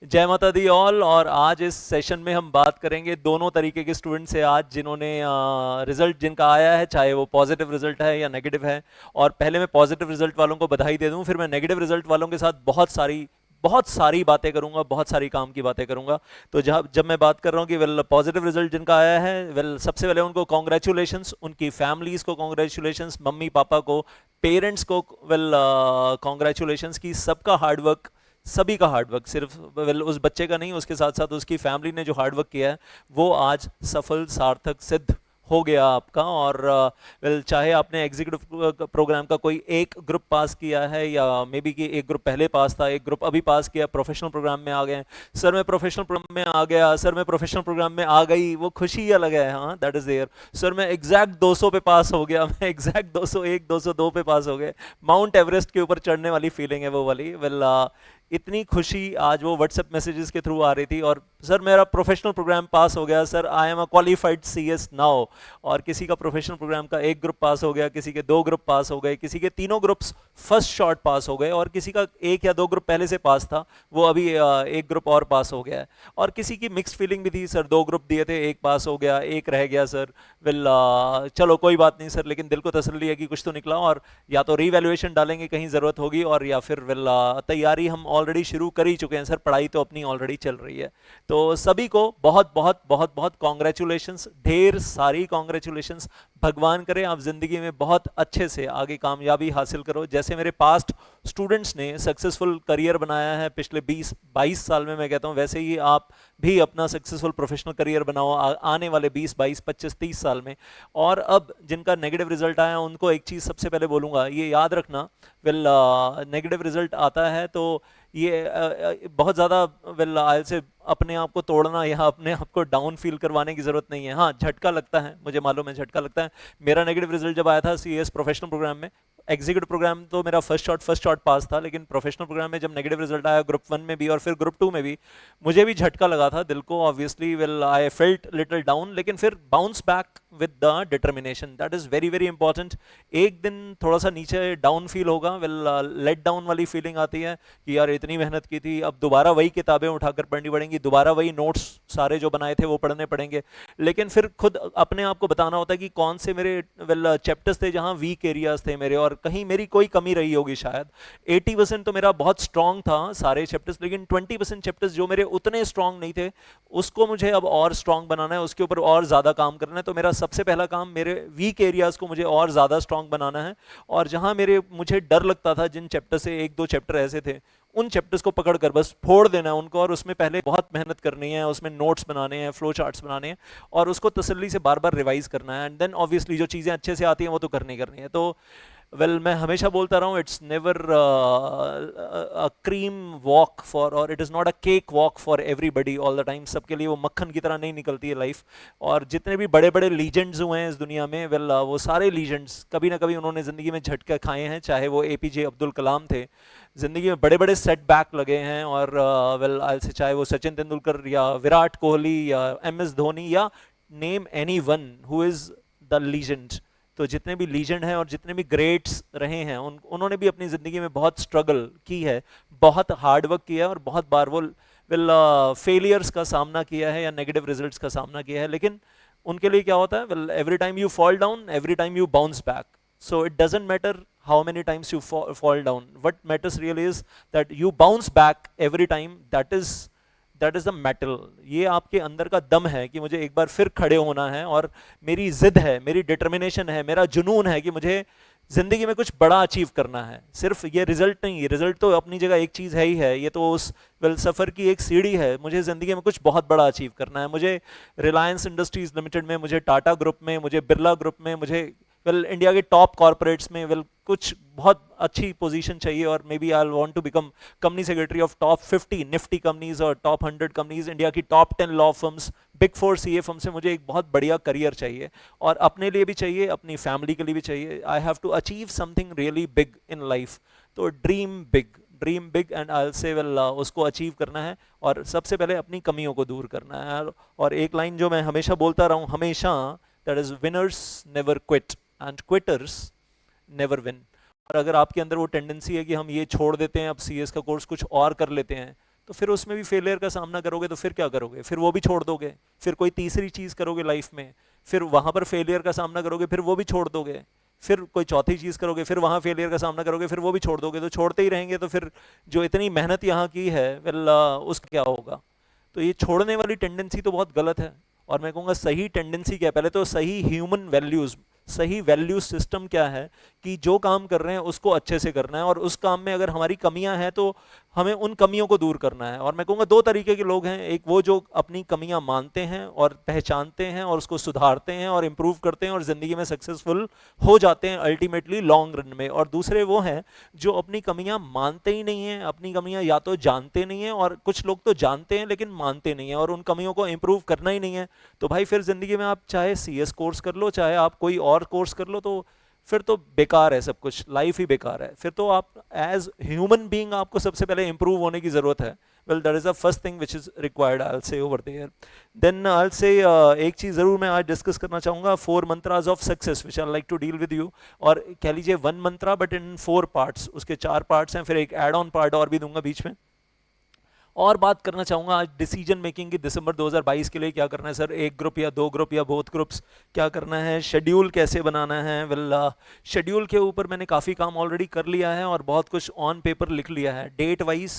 जय माता the all. और आज इस सेशन में हम बात करेंगे दोनों तरीके के स्टूडेंट से आज जिन्होंने रिजल्ट जिनका आया है, चाहे वो पॉजिटिव रिजल्ट है या नेगेटिव है। और पहले मैं पॉजिटिव रिजल्ट वालों को बधाई दे दूं, फिर मैं नेगेटिव रिजल्ट वालों के साथ बहुत सारी बातें करूंगा, बहुत सारी काम की बातें करूंगा। तो जब मैं बात कर रहा हूँ कि वेल पॉजिटिव रिजल्ट जिनका आया है, वेल सबसे पहले उनको कॉन्ग्रेचुलेशंस, उनकी फैमिलीज को कॉन्ग्रेचुलेशंस, मम्मी पापा को, पेरेंट्स को वेल कॉन्ग्रेचुलेशंस की सबका हार्डवर्क, सभी का हार्डवर्क, सिर्फ वेल उस बच्चे का नहीं, उसके साथ साथ उसकी फैमिली ने जो हार्डवर्क किया है वो आज सफल सार्थक सिद्ध हो गया आपका। और वेल चाहे आपने एग्जीक्यूटिव प्रोग्राम का कोई एक ग्रुप पास किया है या मे बी कि एक ग्रुप पहले पास था, एक ग्रुप अभी पास किया, प्रोफेशनल प्रोग्राम में आ गए, सर मैं प्रोफेशनल प्रोग्राम में आ गया, सर मैं प्रोफेशनल प्रोग्राम में आ गई, वो खुशी ही अलग है। हाँ, दैट इज देयर। सर मैं एग्जैक्ट 200 पे पास हो गया, मैं एग्जैक्ट 201 202 पे पास हो गए, माउंट एवरेस्ट के ऊपर चढ़ने वाली फीलिंग है वो वाली। वेल इतनी खुशी आज वो व्हाट्सएप मैसेजेस के थ्रू आ रही थी। और सर मेरा प्रोफेशनल प्रोग्राम पास हो गया, sir I am a qualified CS now. और किसी का प्रोफेशनल प्रोग्राम का एक ग्रुप पास हो गया, किसी के दो ग्रुप पास हो गए, किसी के तीनों ग्रुप्स फर्स्ट शॉट पास हो गए, और किसी का एक या दो ग्रुप पहले से पास था, वो अभी एक ग्रुप और पास हो गया है। और किसी की मिक्स्ड फीलिंग भी थी, सर दो ग्रुप दिए थे, एक पास हो गया, एक रह गया सर। वेल चलो कोई बात नहीं सर, लेकिन दिल को तसल्ली है कि कुछ तो निकला। और या तो रीवैल्यूएशन डालेंगे कहीं ज़रूरत होगी, और या फिर वेल तैयारी हम ऑलरेडी शुरू कर ही चुके हैं सर, पढ़ाई तो अपनी ऑलरेडी चल रही है। तो सभी को बहुत बहुत बहुत बहुत कॉन्ग्रेचुलेशंस, ढेर सारी कॉन्ग्रेचुलेशंस। भगवान करे आप जिंदगी में बहुत अच्छे से आगे कामयाबी हासिल करो, जैसे मेरे पास्ट स्टूडेंट्स ने सक्सेसफुल करियर बनाया है पिछले 20-22 साल में, मैं कहता हूं वैसे ही आप भी अपना सक्सेसफुल प्रोफेशनल करियर बनाओ आने वाले 20 22 25 30 साल में। और अब जिनका नेगेटिव रिजल्ट आया उनको एक चीज सबसे पहले बोलूंगा, ये याद रखना, वेल नेगेटिव रिजल्ट आता है तो ये बहुत ज़्यादा वेल आयल से अपने आप को तोड़ना या अपने आप को डाउन फील करवाने की ज़रूरत नहीं है। हाँ, झटका लगता है, मुझे मालूम है झटका लगता है। मेरा नेगेटिव रिजल्ट जब आया था सीएस प्रोफेशनल प्रोग्राम में, एग्जीक्यूटिव प्रोग्राम तो मेरा फर्स्ट शॉट पास था, लेकिन प्रोफेशनल प्रोग्राम में जब नेगेटिव रिजल्ट आया ग्रुप 1 में भी और फिर ग्रुप 2 में भी, मुझे भी झटका लगा था दिल को, obviously well I felt little down, लेकिन फिर bounce back with the determination, that is very very important. एक दिन थोड़ा सा नीचे डाउन फील होगा, वेल लेट डाउन वाली फीलिंग आती है कि यार इतनी मेहनत की थी, अब दोबारा वही किताबें उठाकर पढ़नी पड़ेंगी, दोबारा वही नोट्स सारे जो बनाए थे वो पढ़ने पड़ेंगे। लेकिन फिर खुद अपने आप को बताना होता है कि कौन से मेरे वेल चैप्टर्स थे जहां वीक एरियाज थे मेरे, और कहीं मेरी कोई कमी रही होगी शायद। 80% तो मेरा बहुत स्ट्रांग था सारे चैप्टर्स, लेकिन 20% चैप्टर्स जो मेरे उतने स्ट्रांग नहीं थे, उसको मुझे अब और स्ट्रांग बनाना है, उसके ऊपर और ज़्यादा काम करना है। तो मेरा सबसे पहला काम मेरे वीक एरियाज को मुझे और ज़्यादा स्ट्रांग बनाना है। और जहां मुझे डर लगता था, जिन चैप्टर से एक दो चैप्टर ऐसे थे, उन चैप्टर्स को पकड़कर बस फोड़ देना है उनको, और उसमें पहले बहुत मेहनत करनी है, उसमें नोट्स बनाने हैं, फ्लो चार्ट्स बनाने हैं, और उसको तसल्ली से बार बार रिवाइज करना है। एंड देन ऑब्वियसली जो चीज़ें अच्छे से आती हैं वो तो करनी करनी है। तो वेल मैं हमेशा बोलता रहा हूँ, it's never a cream walk for, और it is not a cake walk for everybody all the time. सबके लिए वो मक्खन की तरह नहीं निकलती है लाइफ। और जितने भी बड़े बड़े लीजेंड्स हुए हैं इस दुनिया में, वेल वो सारे लीजेंड्स कभी ना कभी उन्होंने ज़िंदगी में झटके खाए हैं, चाहे वो एपीजे अब्दुल कलाम थे, जिंदगी में बड़े बड़े सेटबैक लगे हैं। और वेल आई से चाहे वो सचिन तेंदुलकर या विराट कोहली या एम एस धोनी या name any one who is the legend. तो जितने भी लीजेंड हैं और जितने भी ग्रेट्स रहे हैं, उन्होंने भी अपनी ज़िंदगी में बहुत स्ट्रगल की है, बहुत हार्डवर्क किया है, और बहुत बार वो वेल फेलियर्स का सामना किया है या नेगेटिव रिजल्ट्स का सामना किया है। लेकिन उनके लिए क्या होता है, well every time you fall down, every time you bounce back. So it doesn't matter how many times you fall down. What matters really is that you bounce back every time. That is the metal. ये आपके अंदर का दम है कि मुझे एक बार फिर खड़े होना है, और मेरी जिद है, मेरी डिटर्मिनेशन है, मेरा जुनून है कि मुझे जिंदगी में कुछ बड़ा अचीव करना है। सिर्फ ये रिजल्ट नहीं, ये रिजल्ट तो अपनी जगह एक चीज़ है ही है, ये तो उस वेल सफ़र की एक सीढ़ी है। मुझे ज़िंदगी में कुछ बहुत बड़ा अचीव करना है। मुझे रिलायंस इंडस्ट्रीज लिमिटेड में, मुझे टाटा ग्रुप में, मुझे बिरला ग्रुप में, मुझे वेल इंडिया के टॉप कॉर्पोरेट्स में वेल कुछ बहुत अच्छी पोजीशन चाहिए, और मे be I want to become company secretary of top 50 Nifty companies और टॉप 100 कंपनीज, इंडिया की top 10 law firms, big 4 CA firm से मुझे एक बहुत बढ़िया करियर चाहिए, और अपने लिए भी चाहिए, अपनी फैमिली के लिए भी चाहिए। I have to achieve something really big in life. तो dream big and I say well उसको अचीव करना है, और सबसे पहले अपनी कमियों को दूर करना है। और एक लाइन जो मैं हमेशा बोलता रहा हूँ हमेशा, that is winners never quit and quitters never win. और अगर आपके अंदर वो टेंडेंसी है कि हम ये छोड़ देते हैं, अब सीएस का कोर्स कुछ और कर लेते हैं, तो फिर उसमें भी फेलियर का सामना करोगे तो फिर क्या करोगे, फिर वो भी छोड़ दोगे, फिर कोई तीसरी चीज़ करोगे लाइफ में, फिर वहाँ पर फेलियर का सामना करोगे, फिर वो भी छोड़ दोगे, फिर कोई चौथी चीज़ करोगे, फिर वहाँ फेलियर का सामना करोगे, फिर वो भी छोड़ दोगे, तो छोड़ते ही रहेंगे तो फिर जो इतनी मेहनत यहाँ की है वेल उसका क्या होगा। तो ये छोड़ने वाली टेंडेंसी तो बहुत गलत है। और मैं कहूँगा सही टेंडेंसी क्या है, पहले तो सही ह्यूमन वैल्यूज़, सही वैल्यू सिस्टम क्या है कि जो काम कर रहे हैं उसको अच्छे से करना है, और उस काम में अगर हमारी कमियां हैं तो हमें उन कमियों को दूर करना है। और मैं कहूँगा दो तरीके के लोग हैं, एक वो जो अपनी कमियां मानते हैं और पहचानते हैं और उसको सुधारते हैं और इम्प्रूव करते हैं और ज़िंदगी में सक्सेसफुल हो जाते हैं अल्टीमेटली लॉन्ग रन में, और दूसरे वो हैं जो अपनी कमियां मानते ही नहीं हैं, अपनी कमियां या तो जानते नहीं हैं, और कुछ लोग तो जानते हैं लेकिन मानते नहीं हैं और उन कमियों को इम्प्रूव करना ही नहीं है। तो भाई फिर ज़िंदगी में आप चाहे CS कोर्स कर लो, चाहे आप कोई और कोर्स कर लो, तो फिर तो बेकार है सब कुछ, लाइफ ही बेकार है। फिर तो आप एज ह्यूमन बीइंग आपको सबसे पहले इंप्रूव होने की जरूरत है। Well that is the first thing which is required I will say over there. Then I will say एक चीज जरूर मैं आज डिस्कस करना चाहूंगा, 4 mantras of success which I like to deal with you, और कह लीजिए 1 मंत्रा बट इन 4 पार्ट्स, उसके 4 पार्ट्स हैं, फिर एक एड ऑन पार्ट और भी दूंगा बीच में। और बात करना चाहूँगा आज डिसीजन मेकिंग की, दिसंबर 2022 के लिए क्या करना है सर, एक ग्रुप या 2 ग्रुप या बोथ ग्रुप्स, क्या करना है, शेड्यूल कैसे बनाना है। वेल शेड्यूल के ऊपर मैंने काफ़ी काम ऑलरेडी कर लिया है और बहुत कुछ ऑन पेपर लिख लिया है डेट वाइज,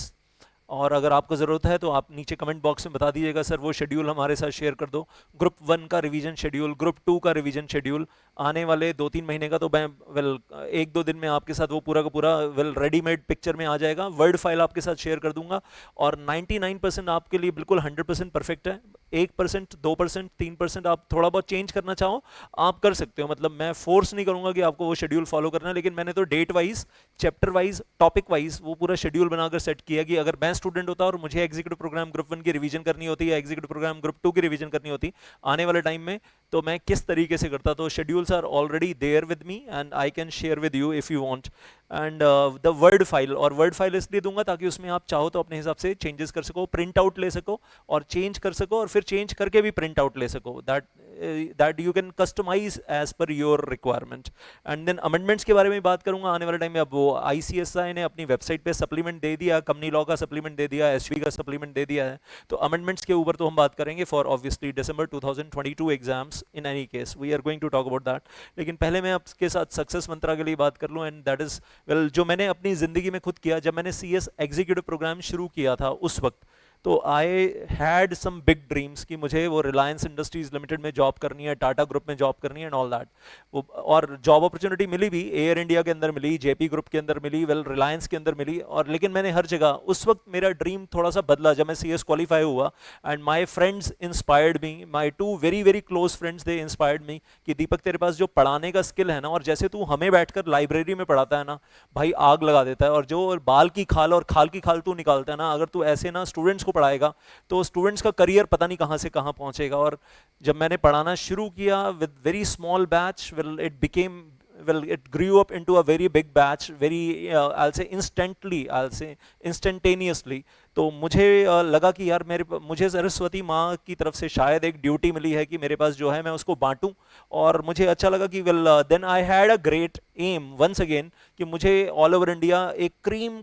और अगर आपको ज़रूरत है तो आप नीचे कमेंट बॉक्स में बता दीजिएगा सर वो शेड्यूल हमारे साथ शेयर कर दो। ग्रुप 1 का रिवीजन शेड्यूल, ग्रुप 2 का रिवीजन शेड्यूल आने वाले 2-3 महीने का, तो मैं वेल 1-2 दिन में आपके साथ वो पूरा का पूरा वेल रेडीमेड पिक्चर में आ जाएगा, वर्ड फाइल आपके साथ शेयर कर दूंगा। और 99% आपके लिए बिल्कुल 100% परफेक्ट है। 1%, 2%, 3% आप थोड़ा बहुत चेंज करना चाहो आप कर सकते हो, मतलब मैं फोर्स नहीं करूंगा कि आपको वो शेड्यूल फॉलो करना है, लेकिन मैंने तो date wise, chapter wise, topic wise वो पूरा शेड्यूल बनाकर सेट किया कि अगर मैं स्टूडेंट होता और मुझे एग्जीक्यूटिव प्रोग्राम ग्रुप 1 की रिवीजन करनी होती या एग्जीक्यूटिव प्रोग्राम ग्रुप 2 की रिवीजन करनी होती आने वाले टाइम में, तो मैं किस तरीके से करता। तो schedules are already there with me and I can share with you if you want. And the Word file, और वर्ड फाइल इसलिए दूंगा ताकि उसमें आप चाहो तो अपने हिसाब से चेंजेस कर सको, प्रिंट आउट ले सको और चेंज कर सको, और फिर चेंज करके भी प्रिंट आउट ले सको, that you can customise as per your requirement. And then amendments के बारे में बात करूंगा आने वाले टाइम में। अब वो ICSI ने अपनी वेबसाइट पे सप्लीमेंट दे दिया, कंपनी लॉ का सप्लीमेंट दे दिया, SV का सप्लीमेंट दे दिया है, तो अमेंडमेंट्स के ऊपर तो हम बात करेंगे for obviously December 2022 exams. In any case we are going to talk about that, लेकिन पहले मैं आपके साथ सक्सेस मंत्रा के लिए बात कर लूँ, एंड दैट इज वेल जो मैंने अपनी जिंदगी में खुद किया। जब मैंने CS एग्जीक्यूटिव प्रोग्राम शुरू किया था उस वक्त तो I had some big dreams कि मुझे वो रिलायंस इंडस्ट्रीज लिमिटेड में जॉब करनी है, टाटा ग्रुप में जॉब करनी है एंड ऑल दैट। वो और जॉब अपॉर्चुनिटी मिली भी, एयर इंडिया के अंदर मिली, JP ग्रुप के अंदर मिली, वेल रिलायंस के अंदर मिली, और लेकिन मैंने हर जगह, उस वक्त मेरा ड्रीम थोड़ा सा बदला जब मैं CS क्वालिफाई हुआ, and my friends inspired me, my 2 very very close friends they inspired me कि दीपक तेरे पास जो पढ़ाने का स्किल है ना, और जैसे तू हमें बैठकर लाइब्रेरी में पढ़ाता है ना भाई, आग लगा देता है, और जो बाल की खाल और खाल की खाल तू निकालता है ना, अगर तू ऐसे ना स्टूडेंट्स को पढ़ाएगा तो स्टूडेंट्स का करियर पता नहीं कहां से कहां पहुंचेगा। और जब मैंने पढ़ाना शुरू किया with very small batch, well it became well it grew up into a very big batch, very I'll say instantly, I'll say instantaneously। तो मुझे लगा कि यार मुझे सरस्वती माँ की तरफ से शायद एक ड्यूटी मिली है कि मेरे पास जो है मैं उसको बांटूं, और मुझे अच्छा लगा कि well then I had a great aim once again कि मुझे ऑल ओवर इंडिया एक क्रीम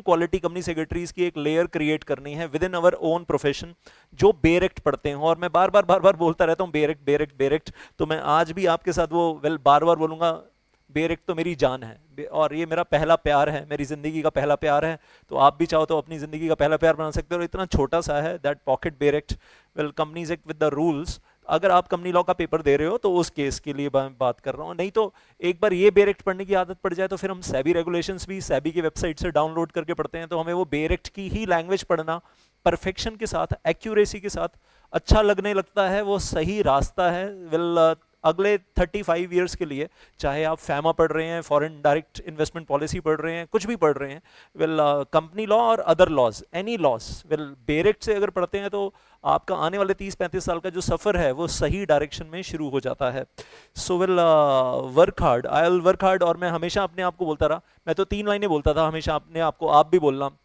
क्वालिटी कंपनी सेक्रेटरीज की एक लेयर क्रिएट करनी है within our own profession, जो बेरेक्ट पढ़ते हैं। और मैं बार बार बोलता रहता हूँ बेरेक्ट बेरेक्ट बेरेक्ट, तो मैं आज भी आपके साथ वो बार बार बोलूंगा, बेरेक्ट तो मेरी जान है और ये मेरा पहला प्यार है, मेरी जिंदगी का पहला प्यार है। तो आप भी चाहो तो अपनी जिंदगी का पहला प्यार बना सकते हो, और इतना छोटा सा है that pocket बेरेक्ट। Well companies act with the rules, अगर आप कंपनी लॉ का पेपर दे रहे हो तो उस केस के लिए मैं बात कर रहा हूँ, नहीं तो एक बार ये बेरेक्ट पढ़ने की आदत पड़ जाए तो फिर हम सेबी रेगुलेशंस भी सेबी की वेबसाइट से डाउनलोड करके पढ़ते हैं, तो हमें वो बेरेक्ट की ही लैंग्वेज पढ़ना परफेक्शन के साथ, एक्यूरेसी के साथ अच्छा लगने लगता है, वो सही रास्ता है। वेल अगले 35 ईयर्स के लिए, चाहे आप फैमा पढ़ रहे हैं, फॉरेन डायरेक्ट इन्वेस्टमेंट पॉलिसी पढ़ रहे हैं, कुछ भी पढ़ रहे हैं, वेल कंपनी लॉ और other laws, any laws, well bare act से अगर पढ़ते हैं तो आपका आने वाले 30-35 साल का जो सफ़र है वो सही डायरेक्शन में शुरू हो जाता है। So well work hard, I will work hard. और मैं हमेशा अपने आप को बोलता रहा, मैं तो 3 लाइनें बोलता था हमेशा अपने आप को, आप भी बोलना,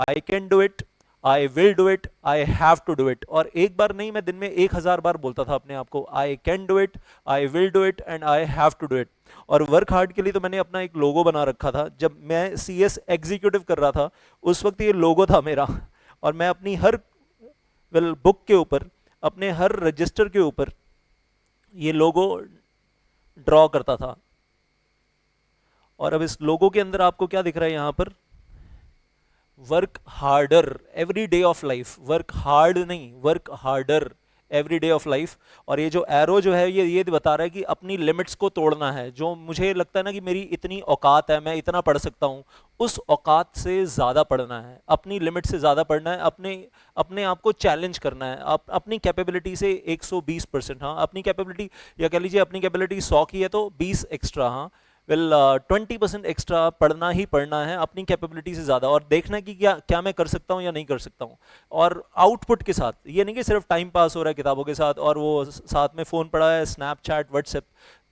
I can do it, I will do it, I have to do it. और एक बार नहीं, मैं दिन में 1000 बार बोलता था अपने आप को, I can do it, I will do it and I have to do it. और वर्क हार्ड के लिए तो मैंने अपना एक लोगो बना रखा था, जब मैं CS एग्जीक्यूटिव कर रहा था उस वक्त ये लोगो था मेरा, और मैं अपनी हर बुक के ऊपर, अपने हर रजिस्टर के ऊपर ये लोगो ड्रॉ करता था। और अब इस लोगो के अंदर आपको क्या दिख रहा है यहाँ पर, work harder every day of life, work hard नहीं, work harder every day of life. और ये जो एरो जो है ये बता रहा है कि अपनी लिमिट्स को तोड़ना है। जो मुझे लगता है ना कि मेरी इतनी औकात है, मैं इतना पढ़ सकता हूँ, उस औकात से ज़्यादा पढ़ना है, अपनी लिमिट से ज़्यादा पढ़ना है, अपने अपने आप को चैलेंज करना है, अपनी कैपेबिलिटी से 120%। हाँ, अपनी कैपेबिलिटी, या कह लीजिए अपनी कैपेबिलिटी 100 की है तो 20 एक्स्ट्रा, हाँ 20% एक्स्ट्रा पढ़ना ही पढ़ना है, अपनी कैपेबिलिटी से ज़्यादा, और देखना कि क्या क्या मैं कर सकता हूँ या नहीं कर सकता हूँ। और आउटपुट के साथ, ये नहीं कि सिर्फ टाइम पास हो रहा है किताबों के साथ और वो साथ में फ़ोन पड़ा है, स्नैपचैट, व्हाट्सएप,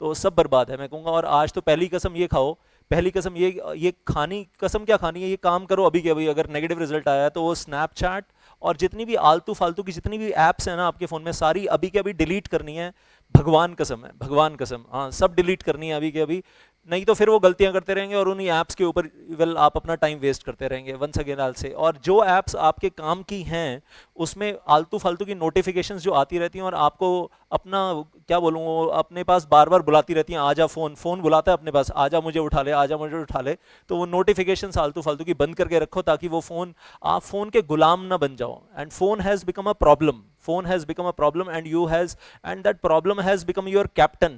तो सब बर्बाद है। मैं कहूँगा, और आज तो पहली कसम ये खाओ, पहली कसम ये खानी, कसम क्या खानी है, ये काम करो अभी के अभी। अगर नेगेटिव रिजल्ट आया है तो वो स्नैपचैट और जितनी भी आलतू फालतू की जितनी भी ऐप्स हैं ना आपके फ़ोन में, सारी अभी के अभी डिलीट करनी है। भगवान कसम है, भगवान कसम, हाँ सब डिलीट करनी है अभी के अभी, नहीं तो फिर वो गलतियां करते रहेंगे और उन्हीं ऐप्स के ऊपर आप अपना टाइम वेस्ट करते रहेंगे वंस अगेन आल से। और जो ऐप्स आपके काम की हैं उसमें आलतू फालतू की नोटिफिकेशंस जो आती रहती हैं और आपको अपना क्या बोलूँ, वो अपने पास बार बार बुलाती रहती हैं, आजा फ़ोन, फ़ोन बुलाता है अपने पास, आजा मुझे उठा ले, आजा मुझे उठा ले। तो वो नोटिफिकेशंस आलतू फालतू की बंद करके रखो ताकि वो फ़ोन, आप फ़ोन के गुलाम ना बन जाओ। And phone has become a problem, phone has become a problem and that problem has become your captain.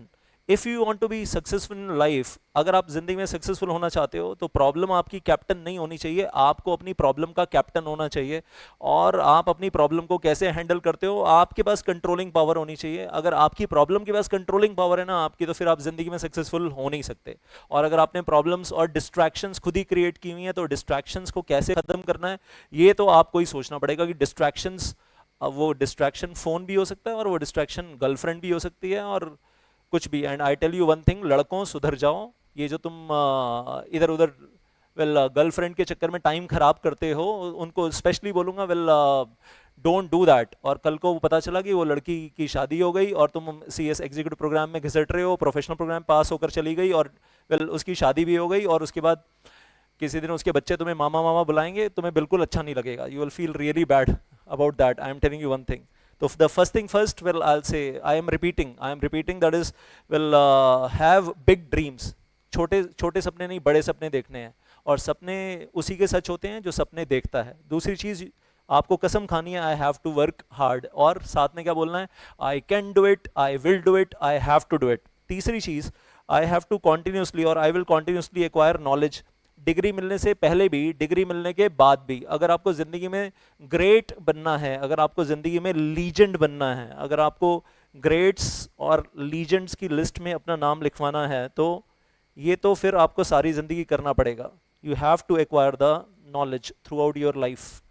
If you want to be successful in life, अगर आप जिंदगी में सक्सेसफुल होना चाहते हो तो प्रॉब्लम आपकी कैप्टन नहीं होनी चाहिए, आपको अपनी प्रॉब्लम का कैप्टन होना चाहिए। और आप अपनी प्रॉब्लम को कैसे हैंडल करते हो, आपके पास कंट्रोलिंग पावर होनी चाहिए। अगर आपकी प्रॉब्लम के पास कंट्रोलिंग पावर है ना आपकी, तो फिर आप जिंदगी में सक्सेसफुल हो नहीं सकते। और अगर आपने प्रॉब्लम्स और डिस्ट्रैक्शंस खुद ही क्रिएट की हुई हैं तो डिस्ट्रैक्शंस को कैसे खत्म करना है ये तो आपको ही सोचना पड़ेगा। कि डिस्ट्रैक्शंस, अब वो डिस्ट्रैक्शन फोन भी हो सकता है और वो डिस्ट्रैक्शन गर्लफ्रेंड भी हो सकती है और कुछ भी। And I tell you one thing, लड़कों सुधर जाओ, ये जो तुम इधर उधर गर्लफ्रेंड के चक्कर में टाइम खराब करते हो, उनको स्पेशली बोलूंगा डोंट डू दैट। और कल को पता चला कि वो लड़की की शादी हो गई और तुम CS एग्जीक्यूटिव प्रोग्राम में घिसट रहे हो, प्रोफेशनल प्रोग्राम पास होकर चली गई और उसकी शादी भी हो गई, और उसके बाद किसी दिन उसके बच्चे तुम्हें मामा मामा बुलाएंगे, तुम्हें बिल्कुल अच्छा नहीं लगेगा, you will feel really bad about that. I am telling you one thing. So the first thing first, I'll say, I am repeating that is, have big dreams. छोटे छोटे सपने नहीं, बड़े सपने देखने हैं, और सपने उसी के सच होते हैं जो सपने देखता है। दूसरी चीज आपको कसम खानी है, I have to work hard, और साथ में क्या बोलना है, I can do it, I will do it, I have to do it. तीसरी चीज, आई हैव टू कॉन्टिन्यूसली और I will continuously acquire knowledge. Degree मिलने से पहले भी, डिग्री मिलने के बाद भी, अगर आपको ज़िंदगी में ग्रेट बनना है, अगर आपको ज़िंदगी में लीजेंड बनना है, अगर आपको ग्रेट्स और लीजेंड्स की लिस्ट में अपना नाम लिखवाना है, तो ये तो फिर आपको सारी ज़िंदगी करना पड़ेगा। You have to acquire the knowledge throughout your life.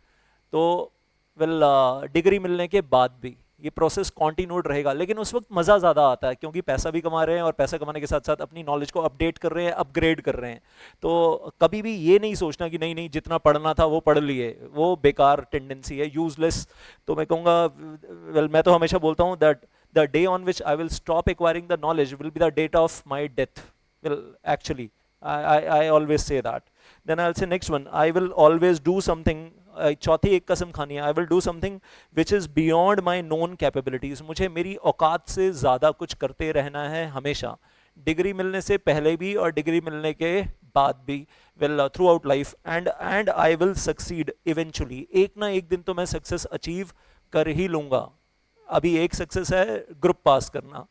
तो डिग्री मिलने के बाद भी ये प्रोसेस कॉन्टिन्यूड रहेगा, लेकिन उस वक्त मज़ा ज़्यादा आता है क्योंकि पैसा भी कमा रहे हैं और पैसा कमाने के साथ साथ अपनी नॉलेज को अपडेट कर रहे हैं, अपग्रेड कर रहे हैं। तो कभी भी ये नहीं सोचना कि नहीं नहीं जितना पढ़ना था वो पढ़ लिए, वो बेकार टेंडेंसी है, यूजलेस। तो मैं कहूँगा, मैं तो हमेशा बोलता हूँ that the day on which I will stop acquiring the knowledge will be the date of my death. Actually, I always say that. Then I'll say next one, I will always do something. चौथी एक कसम खानी है, आई will do something which is beyond my known capabilities. मुझे मेरी औकात से ज़्यादा कुछ करते रहना है हमेशा, डिग्री मिलने से पहले भी और डिग्री मिलने के बाद भी, through out life. And I will succeed eventually, एक ना एक दिन तो मैं सक्सेस अचीव कर ही लूँगा। अभी एक सक्सेस है ग्रुप पास करना,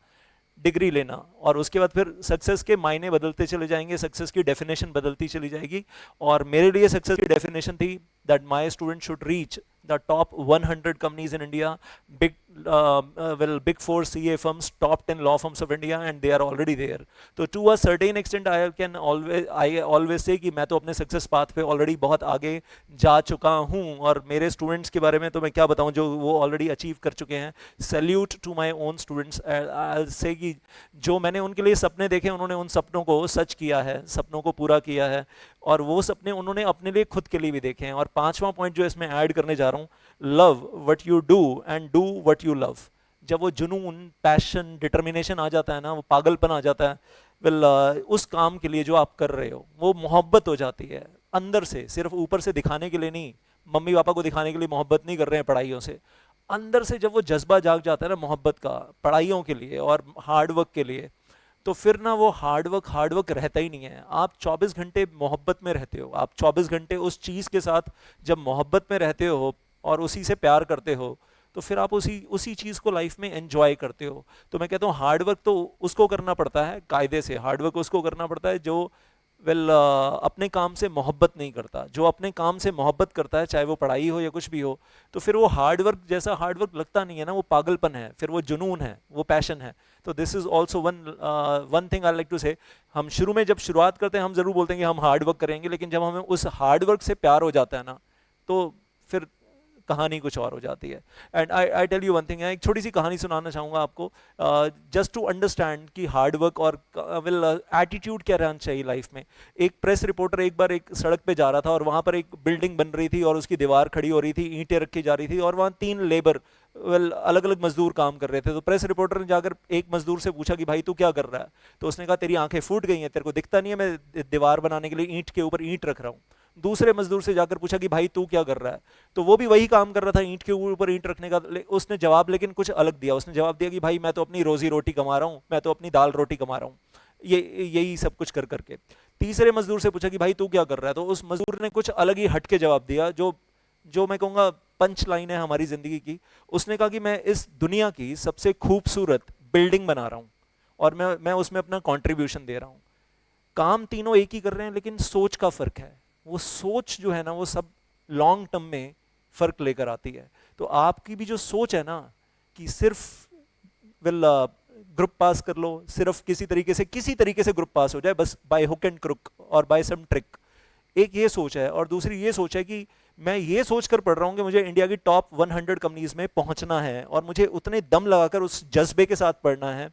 डिग्री लेना, और उसके बाद फिर सक्सेस के मायने बदलते चले जाएंगे, सक्सेस की डेफिनेशन बदलती चली जाएगी। और मेरे लिए सक्सेस की डेफिनेशन थी that my student should reach the top 100 companies in India, big 4 CA firms, top 10 law firms of India, and they are already there. तो to a certain extent I always say कि मैं तो अपने success path पे already बहुत आगे जा चुका हूँ, और मेरे स्टूडेंट्स के बारे में तो मैं क्या बताऊँ जो वो ऑलरेडी अचीव कर चुके हैं। Salute to my own students. I say कि जो मैंने उनके लिए सपने देखे, उन्होंने उन सपनों को सच किया है, सपनों को पूरा किया है, और वो सपने उन्होंने अपने लिए खुद के लिए भी देखे हैं। और पांचवा पॉइंट जो इसमें ऐड करने जा रहा हूँ, love what you do and do what you love. जब वो जुनून, पैशन, डिटर्मिनेशन आ जाता है ना, वो पागलपन आ जाता है उस काम के लिए जो आप कर रहे हो, वो मोहब्बत हो जाती है, अंदर से, सिर्फ ऊपर से दिखाने के लिए नहीं, मम्मी पापा को दिखाने के लिए मोहब्बत नहीं कर रहे हैं पढ़ाइयों से, अंदर से जब वो जज्बा जाग जाता है ना मोहब्बत का पढ़ाइयों के लिए और हार्डवर्क के लिए, तो फिर ना वो हार्डवर्क रहता ही नहीं है। आप 24 घंटे मोहब्बत में रहते हो, आप 24 घंटे उस चीज़ के साथ जब मोहब्बत में रहते हो और उसी से प्यार करते हो, तो फिर आप उसी उसी चीज़ को लाइफ में एंजॉय करते हो। तो मैं कहता हूँ हार्डवर्क तो उसको करना पड़ता है कायदे से, हार्डवर्क उसको करना पड़ता है जो अपने काम से मोहब्बत नहीं करता। जो अपने काम से मोहब्बत करता है, चाहे वो पढ़ाई हो या कुछ भी हो, तो फिर वो हार्डवर्क जैसा हार्डवर्क लगता नहीं है ना, वो पागलपन है, फिर वो जुनून है, वो पैशन है। तो this is also one thing I like to say. हम शुरू में जब शुरुआत करते हैं हम जरूर बोलते हैं कि हम हार्डवर्क करेंगे, लेकिन जब हमें उस हार्डवर्क से प्यार हो जाता है ना, तो फिर कहानी कुछ और हो जाती है। And I tell you one thing, एक छोटी सी कहानी सुनाना चाहूँगा आपको, जस्ट टू अंडरस्टैंड कि हार्ड वर्क और एटीट्यूड क्या रहना चाहिए लाइफ में। एक प्रेस रिपोर्टर एक बार एक सड़क पे जा रहा था और वहाँ पर एक बिल्डिंग बन रही थी और उसकी दीवार खड़ी हो रही थी, ईंटें रखी जा रही थी और वहाँ 3 लेबर अलग अलग मजदूर काम कर रहे थे। तो प्रेस रिपोर्टर ने जाकर एक मजदूर से पूछा कि भाई तू क्या कर रहा है? तो उसने कहा तेरी आंखें फूट गई हैं, तेरे को दिखता नहीं है मैं दीवार बनाने के लिए ईंट के ऊपर ईंट रख रहा हूँ। दूसरे मजदूर से जाकर पूछा कि भाई तू क्या कर रहा है? तो वो भी वही काम कर रहा था, ईंट के ऊपर ईंट रखने का। उसने जवाब लेकिन कुछ अलग दिया। उसने जवाब दिया कि भाई मैं तो अपनी रोजी रोटी कमा रहा हूँ, मैं तो अपनी दाल रोटी कमा रहा हूँ, ये यही सब कुछ कर करके। तीसरे मजदूर से पूछा कि भाई तू क्या कर रहा है? तो उस मजदूर ने कुछ अलग ही हट के जवाब दिया, जो जो मैं कहूँगा पंच लाइन है हमारी जिंदगी की। उसने कहा कि मैं इस दुनिया की सबसे खूबसूरत बिल्डिंग बना रहा हूँ और मैं उसमें अपना कंट्रीब्यूशन दे रहा हूँ। काम तीनों एक ही कर रहे हैं, लेकिन सोच का फर्क है। वो सोच जो है ना, वो सब लॉन्ग टर्म में फर्क लेकर आती है। तो आपकी भी जो सोच है ना कि सिर्फ ग्रुप पास कर लो, सिर्फ किसी तरीके से ग्रुप पास हो जाए, बस बाय हुक एंड क्रुक और बाय सम ट्रिक, एक ये सोच है। और दूसरी ये सोच है कि मैं ये सोच कर पढ़ रहा हूँ कि मुझे इंडिया की टॉप 100 कंपनीज में पहुंचना है और मुझे उतने दम लगाकर उस जज्बे के साथ पढ़ना है।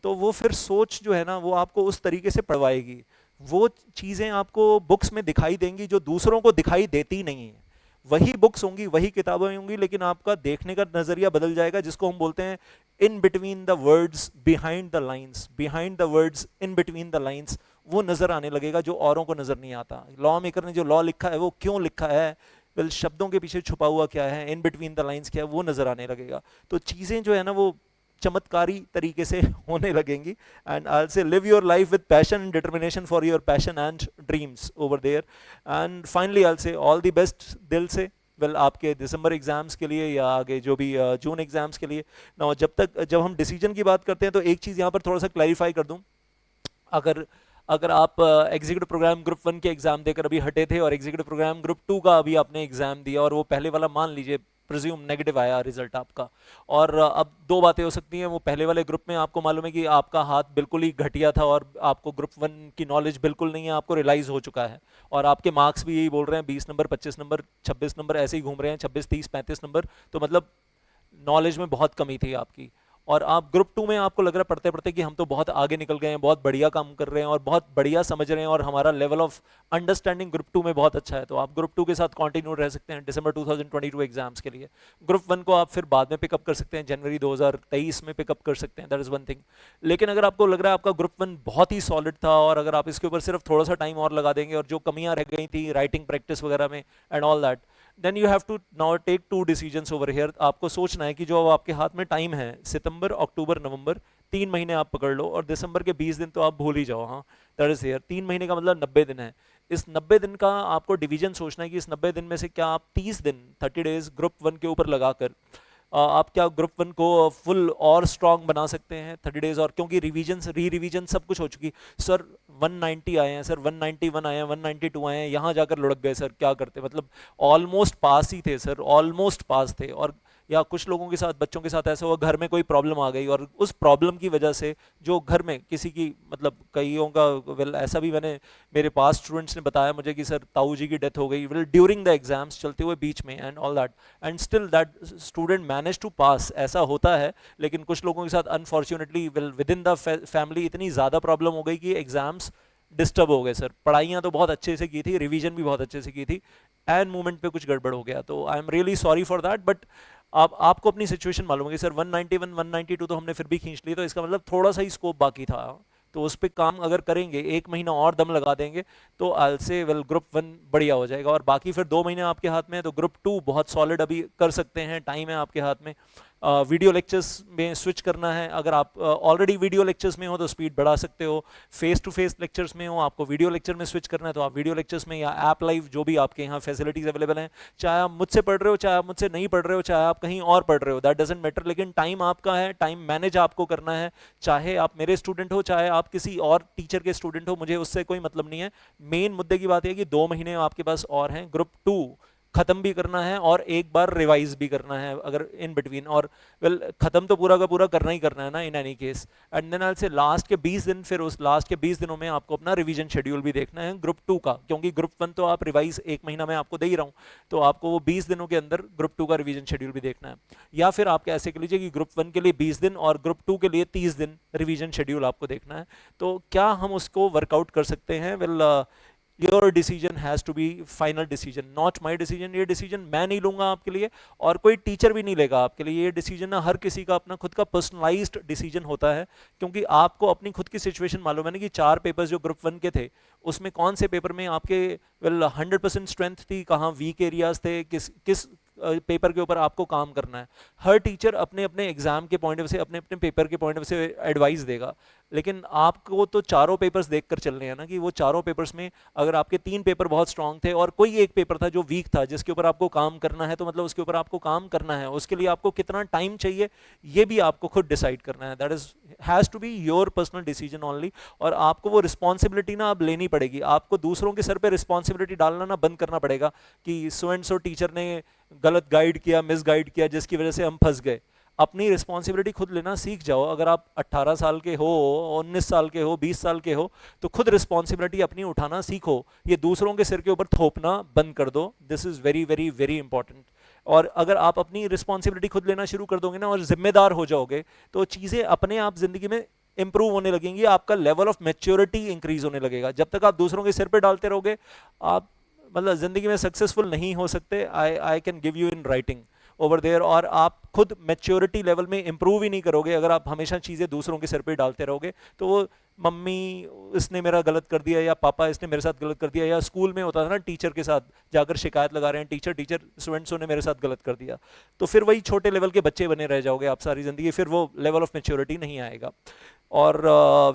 तो वो फिर सोच जो है ना, वो आपको उस तरीके से पढ़वाएगी। वो चीज़ें आपको बुक्स में दिखाई देंगी जो दूसरों को दिखाई देती नहीं है। वही बुक्स होंगी, वही किताबें होंगी, लेकिन आपका देखने का नज़रिया बदल जाएगा, जिसको हम बोलते हैं in between the words, behind the lines, behind the words, in between the lines. वो नज़र आने लगेगा जो औरों को नज़र नहीं आता। लॉ मेकर ने जो लॉ लिखा है वो क्यों लिखा है, शब्दों के पीछे छुपा हुआ क्या है, इन बिटवीन द लाइन्स क्या है, वो नज़र आने लगेगा। तो चीज़ें जो है ना वो चमत्कारी तरीके से होने लगेंगी। And I say live your life with passion and determination for your passion and dreams over there. And finally I say all the best दिल से। आपके दिसंबर एग्जाम्स के लिए या आगे जो भी जून एग्जाम्स के लिए ना, जब हम डिसीजन की बात करते हैं तो एक चीज़ यहाँ पर थोड़ा सा क्लैरिफाई कर दूँ। अगर अगर आप एग्जीक्यूटिव प्रोग्राम ग्रुप 1 के एग्जाम देकर अभी हटे थे और एग्जीक्यूटिव प्रोग्राम ग्रुप 2 का अभी आपने एग्जाम दिया और वो पहले वाला मान लीजिए प्रिज्यूम नेगेटिव आया रिजल्ट आपका, और अब दो बातें हो सकती हैं। वो पहले वाले ग्रुप में आपको मालूम है कि आपका हाथ बिल्कुल ही घटिया था और आपको ग्रुप 1 की नॉलेज बिल्कुल नहीं है, आपको रियलाइज हो चुका है और आपके मार्क्स भी यही बोल रहे हैं 20 नंबर 25 नंबर 26 नंबर ऐसे ही घूम रहे हैं, 26 30 35 नंबर। तो मतलब नॉलेज में बहुत कमी थी आपकी। और आप ग्रुप 2 में आपको लग रहा है पढ़ते पढ़ते कि हम तो बहुत आगे निकल गए हैं, बहुत बढ़िया काम कर रहे हैं और बहुत बढ़िया समझ रहे हैं और हमारा लेवल ऑफ अंडरस्टैंडिंग ग्रुप 2 में बहुत अच्छा है। तो आप ग्रुप 2 के साथ कंटिन्यू रह सकते हैं दिसंबर 2022 एग्जाम्स के लिए। ग्रुप 1 को आप फिर बाद में पिकअप कर सकते हैं, जनवरी 2023 में पिकअप कर सकते हैं, दैट इज वन थिंग। लेकिन अगर आपको लग रहा है आपका ग्रुप 1 बहुत ही सॉलिड था और अगर आप इसके ऊपर सिर्फ थोड़ा सा टाइम और लगा देंगे और जो कमियां रह गई थी राइटिंग प्रैक्टिस वगैरह में and all that, then you have to now take 2 decisions over here. आपको सोचना है कि जो आपके हाथ में टाइम है, सितंबर अक्टूबर नवंबर 3 महीने आप पकड़ लो और दिसंबर के 20 दिन तो आप भूल ही जाओ। हाँ, दैट इज हियर। 3 महीने का मतलब 90 दिन है। इस 90 दिन का आपको डिवीजन सोचना है कि इस 90 दिन में से क्या आप 30 दिन 30 डेज ग्रुप 1 के ऊपर लगाकर आप क्या ग्रुप 1 को फुल और स्ट्रांग बना सकते हैं 30 डेज और, क्योंकि रिवीजन रिवीजन सब कुछ हो चुकी। सर 190 आए हैं, सर 191 आए हैं, 192 आए हैं, यहाँ जाकर लुढ़क गए सर, क्या करते? मतलब ऑलमोस्ट पास ही थे सर, ऑलमोस्ट पास थे। और या कुछ लोगों के साथ, बच्चों के साथ ऐसा हुआ घर में कोई प्रॉब्लम आ गई और उस प्रॉब्लम की वजह से जो घर में किसी की, मतलब कईयों का ऐसा भी मेरे पास स्टूडेंट्स ने बताया मुझे कि सर ताऊ जी की डेथ हो गई ड्यूरिंग द एग्जाम्स, चलते हुए बीच में, and all that, and still that student manage to pass. ऐसा होता है, लेकिन कुछ लोगों के साथ unfortunately within the family इतनी ज़्यादा प्रॉब्लम हो गई कि एग्जाम्स डिस्टर्ब हो गए सर। पढ़ाइयाँ तो बहुत अच्छे से की थी, रिवीजन भी बहुत अच्छे से की थी, एंड मूवमेंट पे कुछ गड़बड़ हो गया। तो I am really sorry for that. But आपको अपनी सिचुएशन मालूम है कि सर 191 192 तो हमने फिर भी खींच ली, तो इसका मतलब थोड़ा सा ही स्कोप बाकी था। तो उस पर काम अगर करेंगे, 1 महीना और दम लगा देंगे, तो आई से वेल ग्रुप 1 बढ़िया हो जाएगा। और बाकी फिर 2 महीने आपके हाथ में है, तो ग्रुप 2 बहुत सॉलिड अभी कर सकते हैं, टाइम है आपके हाथ में। वीडियो लेक्चर्स में स्विच करना है, अगर आप ऑलरेडी वीडियो लेक्चर्स में हो तो स्पीड बढ़ा सकते हो, फेस टू फेस लेक्चर्स में हो आपको वीडियो लेक्चर में स्विच करना है तो आप वीडियो लेक्चर्स में या ऐप लाइव जो भी आपके यहाँ फैसिलिटीज अवेलेबल हैं, चाहे आप मुझसे पढ़ रहे हो, चाहे आप मुझसे नहीं पढ़ रहे हो, चाहे आप कहीं और पढ़ रहे हो, दैट डजंट मैटर, लेकिन टाइम आपका है, टाइम मैनेज आपको करना है। चाहे आप मेरे स्टूडेंट हो, चाहे आप किसी और टीचर के स्टूडेंट हो, मुझे उससे कोई मतलब नहीं है। मेन मुद्दे की बात है कि 2 महीने आपके पास और हैं, ग्रुप 2 खत्म भी करना है और एक बार रिवाइज भी करना है अगर इन बिटवीन, और वेल खत्म तो पूरा का पूरा करना ही करना है ना in any case. And then I say last के 20 दिन, फिर उस लास्ट के 20 दिनों में आपको अपना रिवीजन शेड्यूल भी देखना है ग्रुप 2 का, क्योंकि ग्रुप 1 तो आप रिवाइज 1 महीना में आपको दे ही रहा हूँ, तो आपको वो 20 दिनों के अंदर ग्रुप 2 का रिवीजन शेड्यूल भी देखना है। या फिर आप ऐसे कह लीजिए कि ग्रुप 1 के लिए 20 दिन और ग्रुप 2 के लिए 30 दिन रिवीजन शेड्यूल आपको देखना है। तो क्या हम उसको वर्कआउट कर सकते हैं? Well your decision has to be final decision, not my decision. ये डिसीजन मैं नहीं लूंगा आपके लिए और कोई टीचर भी नहीं लेगा आपके लिए। ये डिसीजन ना हर किसी का अपना खुद का पर्सनलाइज्ड डिसीजन होता है, क्योंकि आपको अपनी खुद की सिचुएशन मालूम है ना कि 4 पेपर्स जो ग्रुप 1 के थे उसमें कौन से पेपर में आपके वेल 100% स्ट्रेंथ थी, कहाँ वीक एरियाज थे, किस किस पेपर के ऊपर आपको काम करना है। हर टीचर अपने अपने एग्जाम के पॉइंट ऑफ से, अपने अपने पेपर के पॉइंट ऑफ से एडवाइस देगा, लेकिन आपको तो चारों पेपर्स देखकर चलने हैं ना कि वो चारों पेपर्स में अगर आपके 3 पेपर बहुत स्ट्रांग थे और कोई एक पेपर था जो वीक था जिसके ऊपर आपको काम करना है, तो मतलब उसके ऊपर आपको काम करना है, उसके लिए आपको कितना टाइम चाहिए ये भी आपको खुद डिसाइड करना है। That is has to be your personal decision only. और आपको वो रिस्पॉन्सिबिलिटी ना अब लेनी पड़ेगी, आपको दूसरों के सर पे रिस्पॉन्सिबिलिटी डालना ना बंद करना पड़ेगा कि सो एंड सो टीचर ने गलत गाइड किया, मिस गाइड किया, जिसकी वजह से हम फंस गए। अपनी रिस्पॉन्सिबिलिटी खुद लेना सीख जाओ। अगर आप 18 साल के हो, 19 साल के हो, 20 साल के हो, तो खुद रिस्पॉन्सिबिलिटी अपनी उठाना सीखो, ये दूसरों के सिर के ऊपर थोपना बंद कर दो। This is very very very important. और अगर आप अपनी रिस्पॉन्सिबिलिटी खुद लेना शुरू कर दोगे ना और जिम्मेदार हो जाओगे, तो चीज़ें अपने आप जिंदगी में इंप्रूव होने लगेंगी, आपका लेवल ऑफ मैच्योरिटी इंक्रीज होने लगेगा। जब तक आप दूसरों के सिर पे डालते रहोगे, आप मतलब जिंदगी में सक्सेसफुल नहीं हो सकते। I can give you in writing over there. और आप खुद मैच्योरिटी लेवल में इंप्रूव ही नहीं करोगे अगर आप हमेशा चीज़ें दूसरों के सिर पे डालते रहोगे। तो वो मम्मी इसने मेरा गलत कर दिया, या पापा इसने मेरे साथ गलत कर दिया, या स्कूल में होता था ना टीचर के साथ जाकर शिकायत लगा रहे हैं, टीचर टीचर स्टूडेंट्सों ने मेरे साथ गलत कर दिया, तो फिर वही छोटे लेवल के बच्चे बने रह जाओगे आप सारी ज़िंदगी, फिर वो लेवल ऑफ मैच्योरिटी नहीं आएगा। और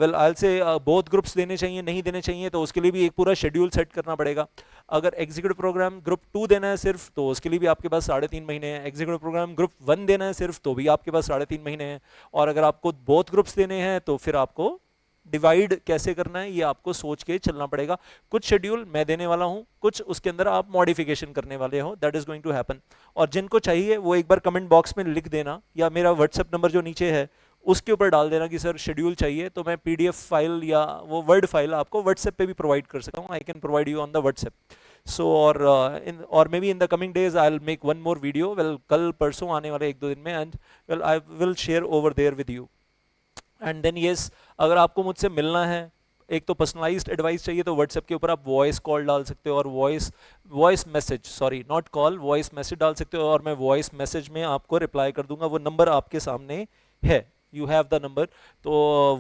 वेल आई से बोथ ग्रुप्स देने चाहिए, नहीं देने चाहिए, तो उसके लिए भी एक पूरा शेड्यूल सेट करना पड़ेगा। अगर एग्जीक्यूटिव प्रोग्राम ग्रुप 2 देना है सिर्फ, तो उसके लिए भी आपके पास 3.5 महीने हैं। एग्जीक्यूटिव प्रोग्राम ग्रुप 1 देना है सिर्फ, तो भी आपके पास 3.5 महीने हैं। और अगर आपको बोथ ग्रुप्स देने हैं तो फिर आपको डिवाइड कैसे करना है ये आपको सोच के चलना पड़ेगा। कुछ शेड्यूल मैं देने वाला हूं, कुछ उसके अंदर आप मॉडिफिकेशन करने वाले हो, that is going to happen. और जिनको चाहिए वो एक बार कमेंट बॉक्स में लिख देना, या मेरा व्हाट्सएप नंबर जो नीचे है उसके ऊपर डाल देना कि सर शेड्यूल चाहिए, तो मैं पीडीएफ फाइल या वो वर्ड फाइल आपको व्हाट्सएप पे भी प्रोवाइड कर सकता हूँ। I can provide you on the WhatsApp. So और may be in the coming days I will make one more video, well कल परसों आने वाले 1-2 दिन में, and well I will share over there with you. And then yes, अगर आपको मुझसे मिलना है, एक तो पर्सनलाइज्ड एडवाइस चाहिए, तो व्हाट्सएप के ऊपर आप वॉइस कॉल डाल सकते हो और voice message, sorry not call, voice message डाल सकते हो, और मैं वॉइस मैसेज में आपको रिप्लाई कर दूंगा। वो नंबर आपके सामने है, यू हैव द नंबर, तो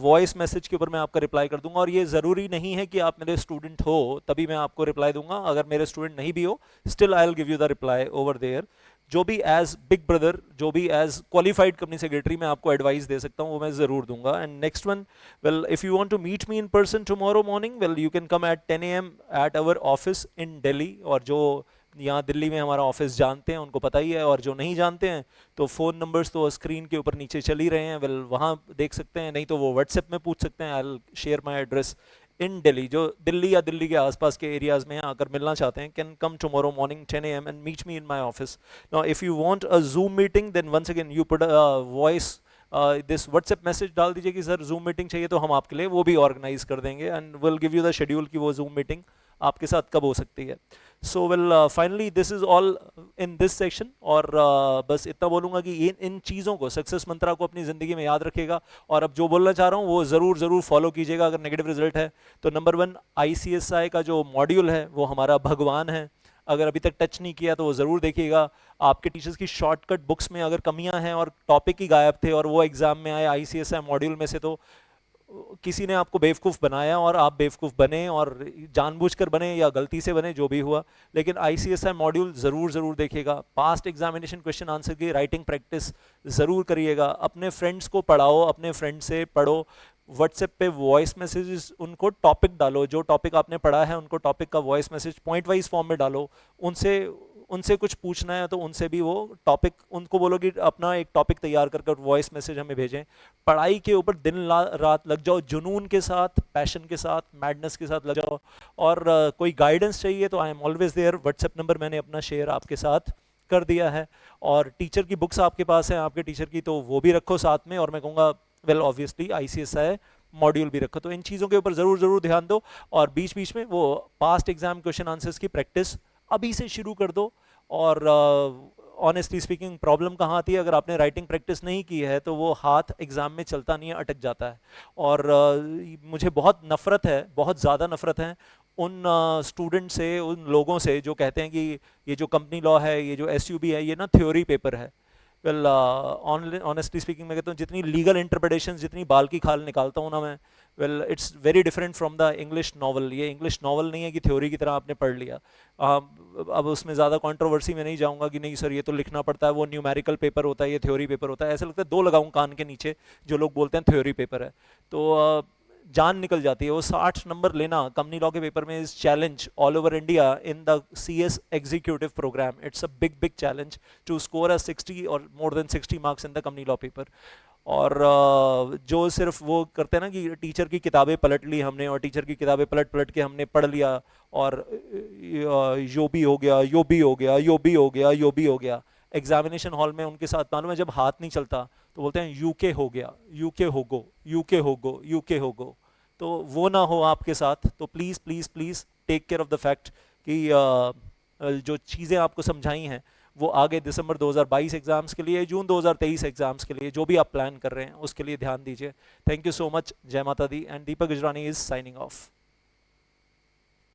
वॉइस मैसेज के ऊपर मैं आपका रिप्लाई कर दूंगा। और ये ज़रूरी नहीं है कि आप मेरे स्टूडेंट हो तभी मैं आपको रिप्लाई दूंगा, अगर मेरे स्टूडेंट नहीं भी हो still I will give you the reply over there. जो भी एज बिग ब्रदर, जो भी एज क्वालिफाइड कंपनी सेक्रेटरी मैं आपको एडवाइस दे सकता हूँ वो मैं ज़रूर दूंगा। And next one, well if you want to meet me in person tomorrow morning, well you can come at 10 AM at our office in Delhi. और जो यहाँ दिल्ली में हमारा ऑफिस जानते हैं उनको पता ही है, और जो नहीं जानते हैं तो फ़ोन नंबर्स तो स्क्रीन के ऊपर नीचे चल ही रहे हैं, वेल वहाँ देख सकते हैं, नहीं तो वो व्हाट्सएप में पूछ सकते हैं। आई will share my address in Delhi. जो दिल्ली या दिल्ली के आसपास के एरियाज में अगर मिलना चाहते हैं, can come tomorrow morning 10 AM and meet me in my office. Now if you want a Zoom meeting, then once again you put voice this WhatsApp message डाल दीजिए कि सर जूम मीटिंग चाहिए, तो हम आपके लिए वो भी ऑर्गेनाइज कर देंगे, and will give you the schedule कि वो जूम मीटिंग आपके साथ कब हो सकती है। So well finally this is all in this section. और बस इतना बोलूँगा कि इन चीज़ों को, सक्सेस मंत्रा को अपनी ज़िंदगी में याद रखेगा। और अब जो बोलना चाह रहा हूँ वो ज़रूर फॉलो कीजिएगा अगर नेगेटिव रिजल्ट है तो। नंबर 1, ICSI का जो मॉड्यूल है वो हमारा भगवान है, अगर अभी तक टच नहीं किया तो वो ज़रूर देखिएगा। आपके टीचर्स की शॉर्टकट बुक्स में अगर कमियां हैं और टॉपिक ही गायब थे और वो एग्जाम में आए ICSI मॉड्यूल में से, तो किसी ने आपको बेवकूफ़ बनाया और आप बेवकूफ़ बने, और जानबूझकर बने या गलती से बने, जो भी हुआ, लेकिन आईसीएसआई मॉड्यूल ज़रूर देखिएगा। पास्ट एग्जामिनेशन क्वेश्चन आंसर की राइटिंग प्रैक्टिस ज़रूर करिएगा। अपने फ्रेंड्स को पढ़ाओ, अपने फ्रेंड से पढ़ो। व्हाट्सएप पे वॉइस मैसेजेस उनको टॉपिक डालो, जो टॉपिक आपने पढ़ा है उनको टॉपिक का voice message point wise form में डालो। उनसे उनसे कुछ पूछना है तो उनसे भी वो टॉपिक, उनको बोलो कि अपना एक टॉपिक तैयार करके वॉइस मैसेज हमें भेजें। पढ़ाई के ऊपर दिन रात लग जाओ, जुनून के साथ, पैशन के साथ, मैडनेस के साथ लग जाओ। और कोई गाइडेंस चाहिए तो I am always there. WhatsApp number मैंने अपना शेयर आपके साथ कर दिया है। और टीचर की बुक्स आपके पास हैं, आपके टीचर की, तो वो भी रखो साथ में। और मैं कहूँगा वेल ऑब्वियसली आईसीएसआई मॉड्यूल भी रखो। तो इन चीज़ों के ऊपर ज़रूर ध्यान दो। और बीच बीच में वो पास्ट एग्जाम क्वेश्चन आंसर्स की प्रैक्टिस अभी से शुरू कर दो। और ऑनेस्टली स्पीकिंग प्रॉब्लम कहाँ आती है, अगर आपने राइटिंग प्रैक्टिस नहीं की है तो वो हाथ एग्जाम में चलता नहीं है, अटक जाता है। और मुझे बहुत नफरत है, बहुत ज़्यादा नफरत है उन स्टूडेंट से, उन लोगों से जो कहते हैं कि ये जो कंपनी लॉ है, ये जो एसयूबी है, ये ना थ्योरी पेपर है। वेल ऑनेस्टली स्पीकिंग मैं कहता हूँ जितनी लीगल इंटरप्रिटेशन, जितनी बाल की खाल निकालता हूँ ना मैं, well it's very different from the English novel. ये इंग्लिश नॉवल नहीं है कि थ्योरी की तरह आपने पढ़ लिया। अब उसमें ज़्यादा कंट्रोवर्सी में नहीं जाऊँगा कि नहीं सर ये तो लिखना पड़ता है, वो न्यूमेरिकल पेपर होता है, ये थ्योरी पेपर होता है। ऐसा लगता है दो लगाऊँ कान के नीचे जो लोग बोलते हैं थ्योरी पेपर है। तो जान निकल जाती है। वो 60 नंबर लेना कंपनी लॉ के पेपर में is challenge all over India in the CS executive programme. It's a big challenge to score a 60 और more than 60 marks in the company law paper. और जो सिर्फ वो करते हैं ना कि टीचर की किताबें पलट ली हमने, और टीचर की किताबें पलट के हमने पढ़ लिया, और यो भी हो गया, यो भी हो गया, यो भी हो गया, यो भी हो गया। एग्जामिनेशन हॉल में उनके साथ मालूम है जब हाथ नहीं चलता तो बोलते हैं यूके हो गया, यूके हो गो, यूके हो गो, यूके हो गो। तो वो ना हो आपके साथ। तो please please please take care of the fact कि जो चीज़ें आपको समझाई हैं वो आगे दिसंबर 2022 एग्जाम्स के लिए, जून 2023 एग्जाम्स के लिए, जो भी आप प्लान कर रहे हैं उसके लिए ध्यान दीजिए। Thank you so much. जय माता दी। And Deepak Gujrani is signing of.